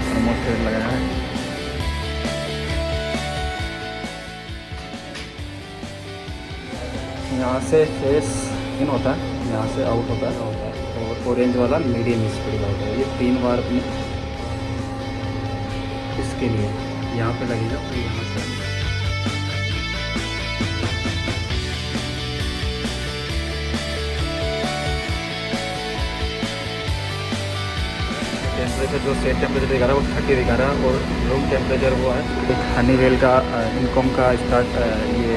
Thermostat लगाया है। यहाँ से फेस इन होता है, यहाँ से आउट होता है, और ऑरेंज वाला मीडियम स्पीड का होता है। ये 3 बार अपने इसके लिए यहाँ पे लगेगा, तो यहाँ से टेम्परेचर जो सेट टेम्परेचर दिखा रहा है वो 30 दिखा रहा है, और रूम टेम्परेचर वो है। एक हनीवेल का इनकॉम का स्टार्ट ये